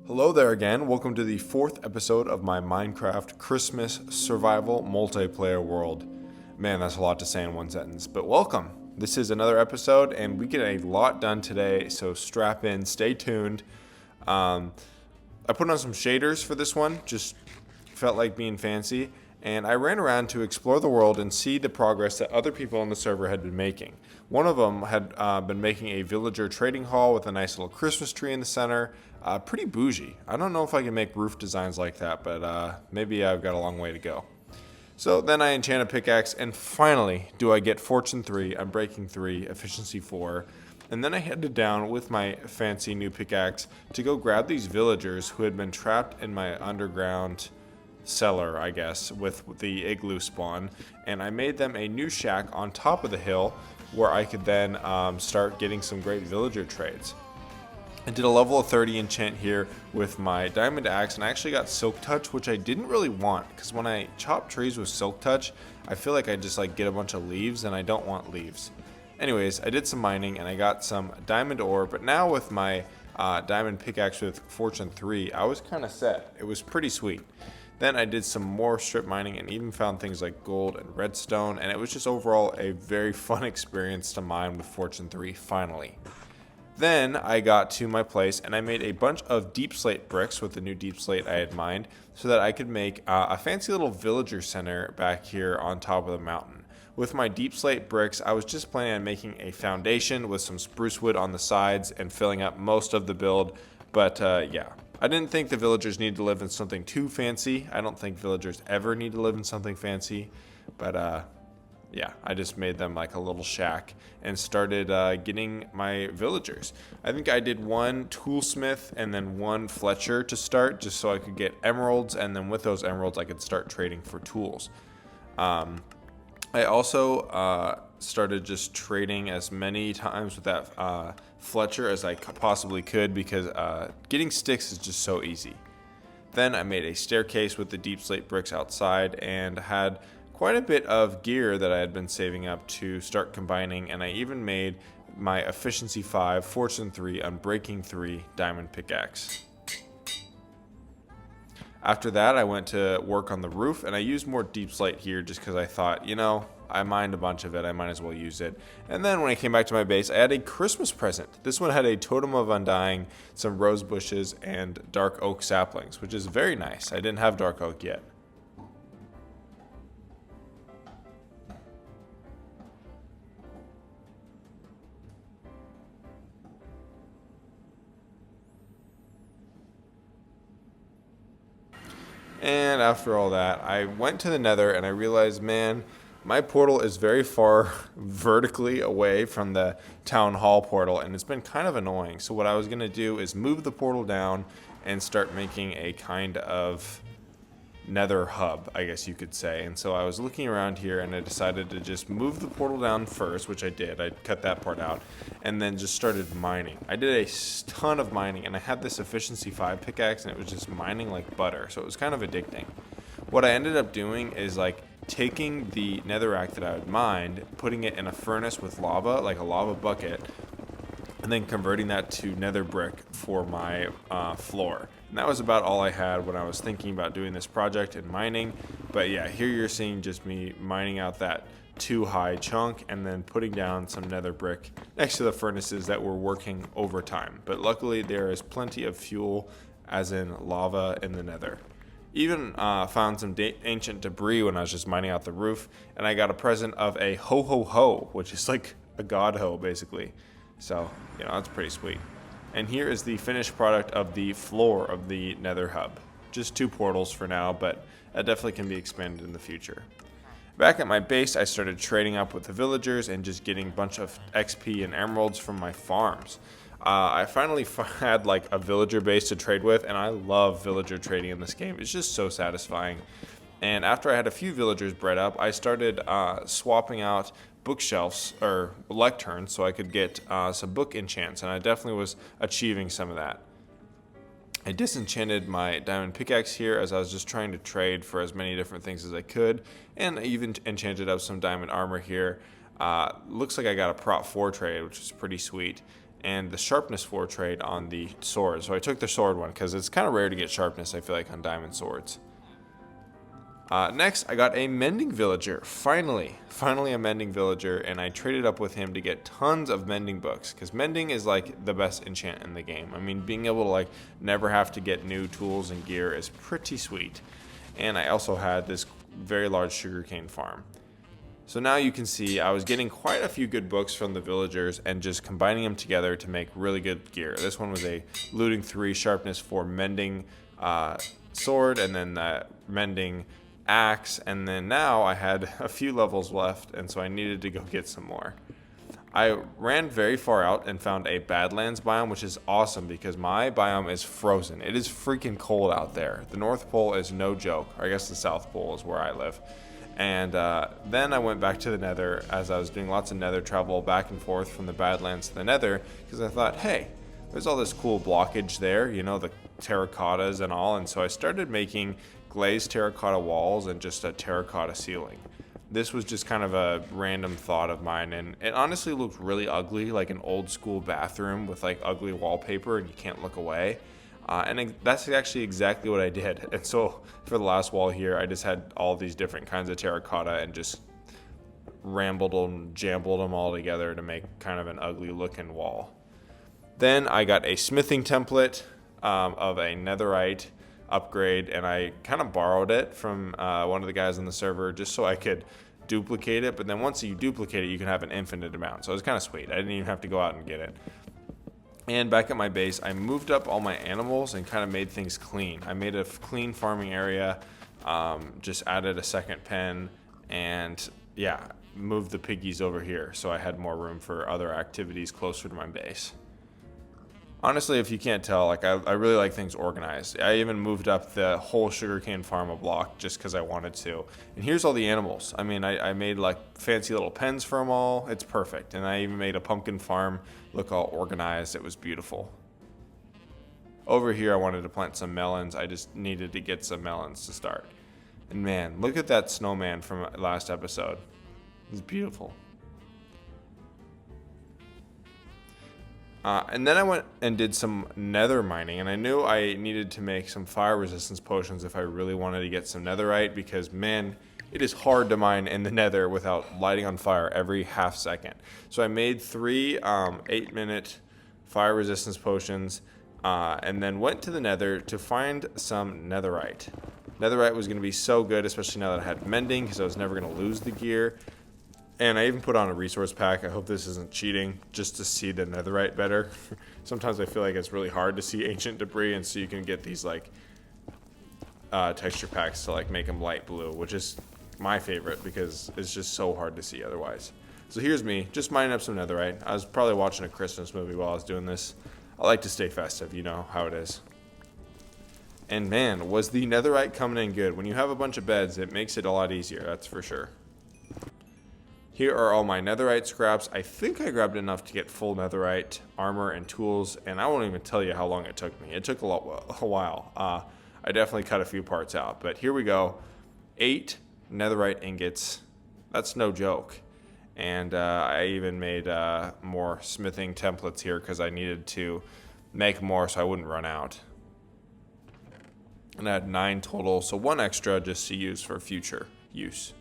Hello there again. Welcome to the fourth episode of my Minecraft Christmas survival multiplayer world. Man, that's a lot to say in one sentence, but welcome. This is another episode, and we get a lot done today, so strap in, stay tuned. I put on some shaders for this one, just felt like being fancy, and I ran around to explore the world and see the progress that other people on the server had been making. One of them had been making a villager trading hall with a nice little Christmas tree in the center. Pretty bougie. I don't know if I can make roof designs like that, but maybe I've got a long way to go. So then I enchant a pickaxe, and finally do I get Fortune 3, Unbreaking 3, Efficiency 4, and then I headed down with my fancy new pickaxe to go grab these villagers who had been trapped in my underground cellar, I guess, with the igloo spawn, and I made them a new shack on top of the hill where I could then start getting some great villager trades. I did a level of 30 enchant here with my diamond axe, and I actually got silk touch, which I didn't really want because when I chop trees with silk touch, I feel like I just get a bunch of leaves, and I don't want leaves. Anyways, I did some mining and I got some diamond ore, but now with my diamond pickaxe with Fortune 3, I was kind of set. It was pretty sweet. Then I did some more strip mining and even found things like gold and redstone, and it was just overall a very fun experience to mine with Fortune 3 finally. Then I got to my place and I made a bunch of deep slate bricks with the new deep slate I had mined so that I could make a fancy little villager center back here on top of the mountain. With my deep slate bricks, I was just planning on making a foundation with some spruce wood on the sides and filling up most of the build, but yeah. I didn't think the villagers needed to live in something too fancy. I don't think villagers ever need to live in something fancy, but yeah, I just made them like a little shack and started getting my villagers. I think I did one toolsmith and then one Fletcher to start just so I could get emeralds, and then with those emeralds I could start trading for tools. I also started just trading as many times with that Fletcher as I possibly could because getting sticks is just so easy. Then I made a staircase with the deep slate bricks outside and had quite a bit of gear that I had been saving up to start combining, and I even made my Efficiency 5, Fortune 3, Unbreaking 3 diamond pickaxe. After that, I went to work on the roof, and I used more deep slate here just because I thought, I mined a bunch of it, I might as well use it. And then when I came back to my base, I had a Christmas present. This one had a Totem of Undying, some rose bushes, and dark oak saplings, which is very nice. I didn't have dark oak yet. And after all that, I went to the Nether and I realized, man, my portal is very far vertically away from the town hall portal, and it's been kind of annoying. So what I was going to do is move the portal down and start making a kind of Nether hub, I guess you could say. And so I was looking around here and I decided to just move the portal down first, which I did. I cut that part out and then just started mining. I did a ton of mining, and I had this Efficiency 5 pickaxe and it was just mining like butter. So it was kind of addicting. What I ended up doing is taking the netherrack that I had mined, putting it in a furnace with lava, like a lava bucket, and then converting that to nether brick for my floor. And that was about all I had when I was thinking about doing this project and mining. But yeah, here you're seeing just me mining out that 2 high chunk and then putting down some nether brick next to the furnaces that were working overtime. But luckily there is plenty of fuel, as in lava, in the nether. Even found some ancient debris when I was just mining out the roof, and I got a present of a ho-ho-ho, which is like a god hoe basically. So, that's pretty sweet. And here is the finished product of the floor of the Nether hub. Just 2 portals for now, but that definitely can be expanded in the future. Back at my base, I started trading up with the villagers and just getting a bunch of XP and emeralds from my farms. I finally had a villager base to trade with, and I love villager trading in this game. It's just so satisfying. And after I had a few villagers bred up, I started swapping out bookshelves or lecterns so I could get some book enchants, and I definitely was achieving some of that. I disenchanted my diamond pickaxe here as I was just trying to trade for as many different things as I could, and I even enchanted up some diamond armor here. Looks like I got a prop 4 trade, which is pretty sweet. and the sharpness 4 trade on the sword. So I took the sword one because it's kind of rare to get sharpness, I feel like, on diamond swords. Next, I got a mending villager. Finally a mending villager, and I traded up with him to get tons of mending books, because mending is like the best enchant in the game. I mean, being able to like never have to get new tools and gear is pretty sweet. And I also had this very large sugarcane farm. So now you can see I was getting quite a few good books from the villagers and just combining them together to make really good gear. This one was a looting 3 sharpness 4 mending sword, and then that mending axe, and then now I had a few levels left, and so I needed to go get some more. I ran very far out and found a Badlands biome, which is awesome because my biome is frozen. It is freaking cold out there. The North Pole is no joke, or I guess the South Pole is where I live. And then I went back to the Nether as I was doing lots of Nether travel back and forth from the Badlands to the Nether, because I thought, hey, there's all this cool blockage there, you know, the terracottas and all, and so I started making glazed terracotta walls and just a terracotta ceiling. This was just kind of a random thought of mine, and it honestly looked really ugly, like an old school bathroom with like ugly wallpaper and you can't look away. And that's actually exactly what I did. And so for the last wall here, I just had all these different kinds of terracotta and just rambled and jambled them all together to make kind of an ugly looking wall. Then I got a smithing template of a netherite upgrade, and I kind of borrowed it from one of the guys on the server just so I could duplicate it. But then once you duplicate it, you can have an infinite amount. So it was kind of sweet. I didn't even have to go out and get it. And back at my base, I moved up all my animals and kind of made things clean. I made a clean farming area, just added a second pen, and yeah, moved the piggies over here so I had more room for other activities closer to my base. Honestly, if you can't tell, like I really like things organized. I even moved up the whole sugarcane farm a block just because I wanted to. And here's all the animals. I mean, I made like fancy little pens for them all. It's perfect. And I even made a pumpkin farm look all organized. It was beautiful. Over here, I wanted to plant some melons. I just needed to get some melons to start. And man, look at that snowman from last episode. It's beautiful. And then I went and did some nether mining, and I knew I needed to make some fire resistance potions if I really wanted to get some netherite, because man, it is hard to mine in the nether without lighting on fire every half second. So I made 3 8-minute fire resistance potions, and then went to the nether to find some netherite. Netherite was going to be so good, especially now that I had mending, because I was never going to lose the gear. And I even put on a resource pack. I hope this isn't cheating, just to see the netherite better. Sometimes I feel like it's really hard to see ancient debris, and so you can get these like texture packs to like make them light blue, which is my favorite because it's just so hard to see otherwise. So here's me, just mining up some netherite. I was probably watching a Christmas movie while I was doing this. I like to stay festive, you know how it is. And man, was the netherite coming in good. When you have a bunch of beds, it makes it a lot easier, that's for sure. Here are all my netherite scraps. I think I grabbed enough to get full netherite armor and tools, and I won't even tell you how long it took me. It took a while. I definitely cut a few parts out, but here we go. 8 netherite ingots. That's no joke. And I even made more smithing templates here because I needed to make more so I wouldn't run out. And I had 9 total, so 1 extra just to use for future use.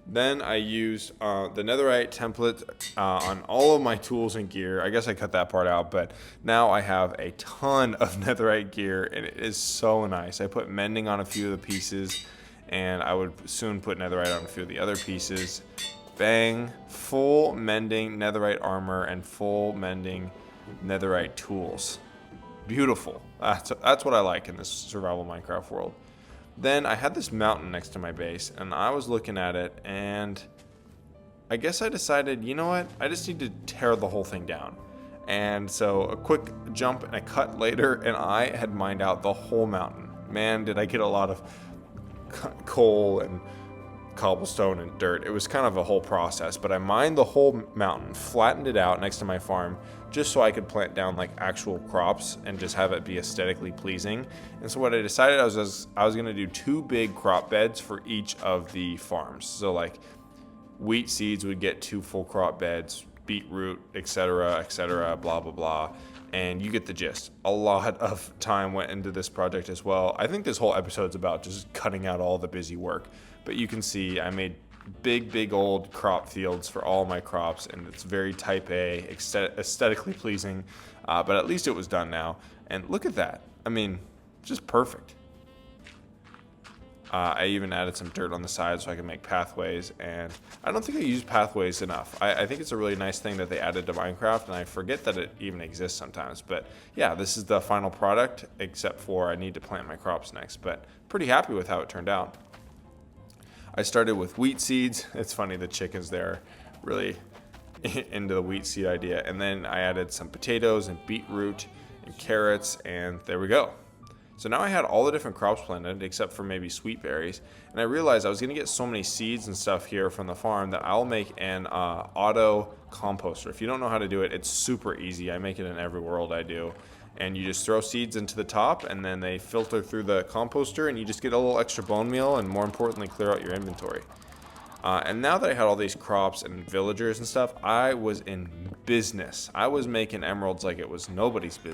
Then I used the netherite template on all of my tools and gear. I guess I cut that part out, but now I have a ton of netherite gear, and it is so nice. I put mending on a few of the pieces, and I would soon put netherite on a few of the other pieces. Bang, full mending netherite armor and full mending netherite tools. Beautiful. That's what I like in this survival Minecraft world. Then I had this mountain next to my base, and I was looking at it, and I guess I decided, you know what, I just need to tear the whole thing down. And so a quick jump and a cut later, and I had mined out the whole mountain. Man, did I get a lot of coal and cobblestone and dirt. It was kind of a whole process, but I mined the whole mountain, flattened it out next to my farm, just so I could plant down like actual crops and just have it be aesthetically pleasing. And so what I decided I was going to do 2 big crop beds for each of the farms. So like wheat seeds would get 2 full crop beds, beetroot, etc., blah, blah, blah. And you get the gist. A lot of time went into this project as well. I think this whole episode's about just cutting out all the busy work. But you can see I made big old crop fields for all my crops, and it's very type A, aesthetically pleasing. But at least it was done now. And look at that. I mean, just perfect. I even added some dirt on the side so I can make pathways, and I don't think I use pathways enough. I think it's a really nice thing that they added to Minecraft, and I forget that it even exists sometimes. But yeah, this is the final product, except for I need to plant my crops next, but pretty happy with how it turned out. I started with wheat seeds. It's funny, the chickens there really into the wheat seed idea, and then I added some potatoes and beetroot and carrots, and there we go. So now I had all the different crops planted except for maybe sweet berries, and I realized I was going to get so many seeds and stuff here from the farm that I'll make an auto composter. If you don't know how to do it, it's super easy. I make it in every world I do, and you just throw seeds into the top, and then they filter through the composter, and you just get a little extra bone meal, and more importantly, clear out your inventory. And now that I had all these crops and villagers and stuff, I was in business. I was making emeralds like it was nobody's